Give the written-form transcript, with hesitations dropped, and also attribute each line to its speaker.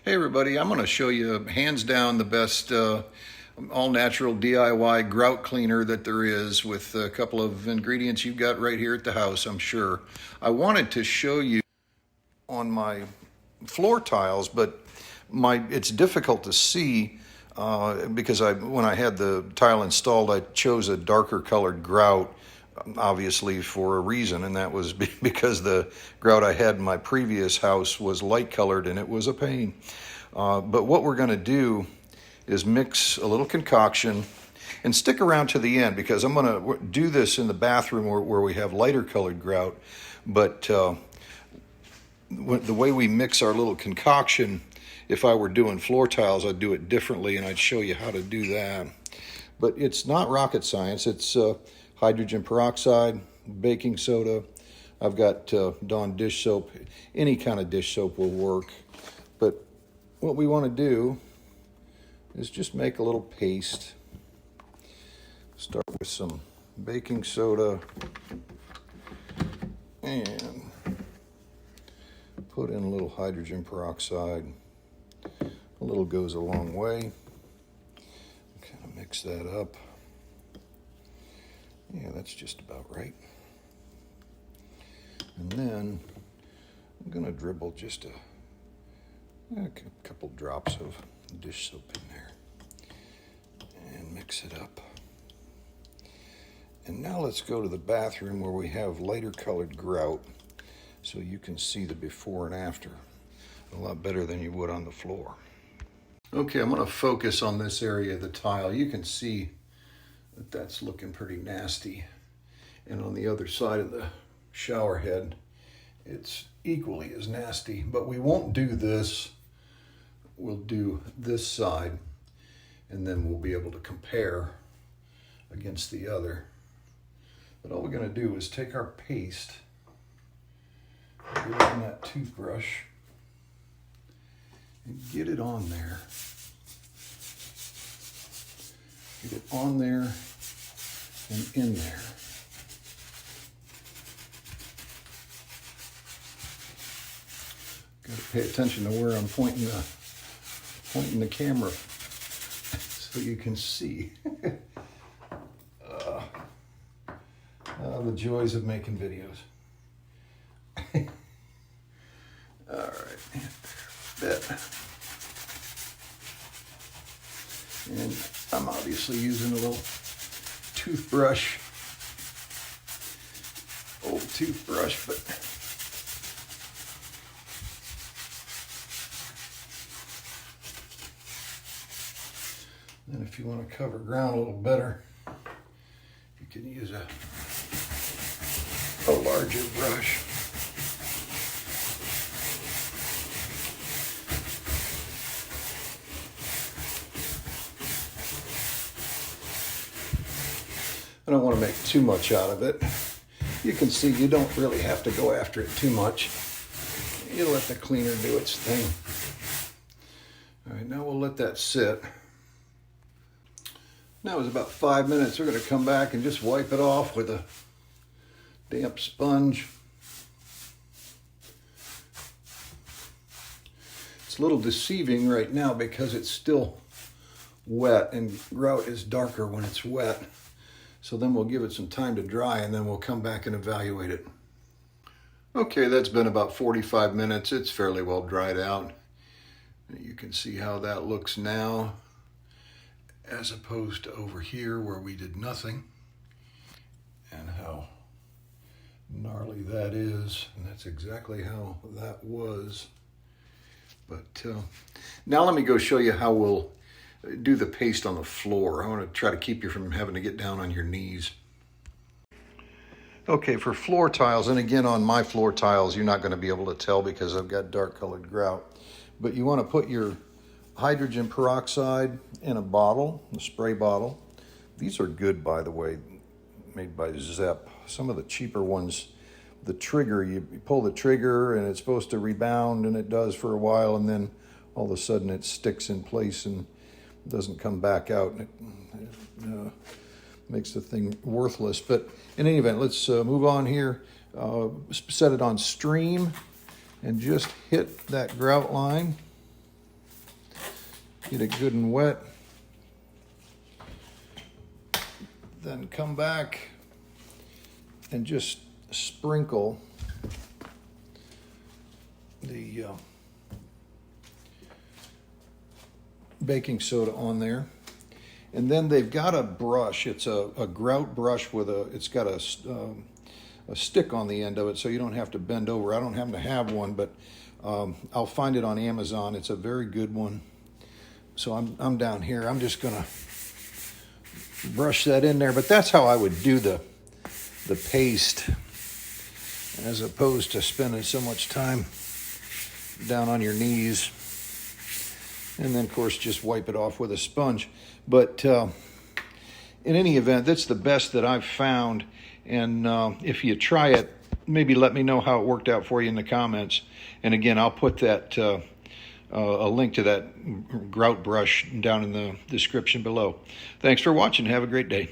Speaker 1: Hey everybody, I'm going to show you hands down the best all-natural DIY grout cleaner that there is, with a couple of ingredients you've got right here at the house, I'm sure. I wanted to show you on my floor tiles, but it's difficult to see because when I had the tile installed, I chose a darker colored grout, obviously for a reason, and that was because the grout I had in my previous house was light colored and it was a pain. But what we're going to do is mix a little concoction and stick around to the end, because I'm going to do this in the bathroom where we have lighter colored grout. But the way we mix our little concoction, if I were doing floor tiles, I'd do it differently, and I'd show you how to do that. But it's not rocket science. It's hydrogen peroxide, baking soda. I've got Dawn dish soap. Any kind of dish soap will work. But what we want to do is just make a little paste. Start with some baking soda and put in a little hydrogen peroxide. A little goes a long way. Kind of mix that up. Yeah, that's just about right. And then I'm going to dribble just a couple drops of dish soap in there and mix it up. And now let's go to the bathroom where we have lighter colored grout, so you can see the before and after a lot better than you would on the floor. Okay, I'm going to focus on this area of the tile. You can see that that's looking pretty nasty. And on the other side of the shower head, it's equally as nasty. But we won't do this. We'll do this side, and then we'll be able to compare against the other. But all we're going to do is take our paste, get it on that toothbrush, and get it on there. Get it on there and in there. Got to pay attention to where I'm pointing the camera so you can see. The joys of making videos. All right, that. And I'm obviously using a little toothbrush, old toothbrush, but then if you want to cover ground a little better, you can use a larger brush. I don't want to make too much out of it. You can see you don't really have to go after it too much. You let the cleaner do its thing. All right, now we'll let that sit. Now it's about 5 minutes. We're going to come back and just wipe it off with a damp sponge. It's a little deceiving right now because it's still wet, and grout is darker when it's wet. So then we'll give it some time to dry, and then we'll come back and evaluate it. Okay, that's been about 45 minutes. It's fairly well dried out. You can see how that looks now, as opposed to over here where we did nothing, and how gnarly that is. And that's exactly how that was. But now let me go show you how we'll do the paste on the floor. I want to try to keep you from having to get down on your knees. Okay, for floor tiles, and again on my floor tiles, you're not going to be able to tell because I've got dark colored grout, but you want to put your hydrogen peroxide in a bottle, a spray bottle. These are good, by the way, made by Zep. Some of the cheaper ones, the trigger, you pull the trigger and it's supposed to rebound, and it does for a while, and then all of a sudden it sticks in place and doesn't come back out, and it makes the thing worthless. But in any event, let's move on here. Set it on stream and just hit that grout line Get it good and wet. Then come back and just sprinkle the baking soda on there. And then they've got a brush. It's a grout brush with it's got a stick on the end of it, so you don't have to bend over. I don't happen to have one, but I'll find it on Amazon. It's a very good one. So I'm down here. I'm just gonna brush that in there. But that's how I would do the paste, as opposed to spending so much time down on your knees. And then, of course, just wipe it off with a sponge. But in any event, that's the best that I've found. And if you try it, maybe let me know how it worked out for you in the comments. And again, I'll put that a link to that grout brush down in the description below. Thanks for watching. Have a great day.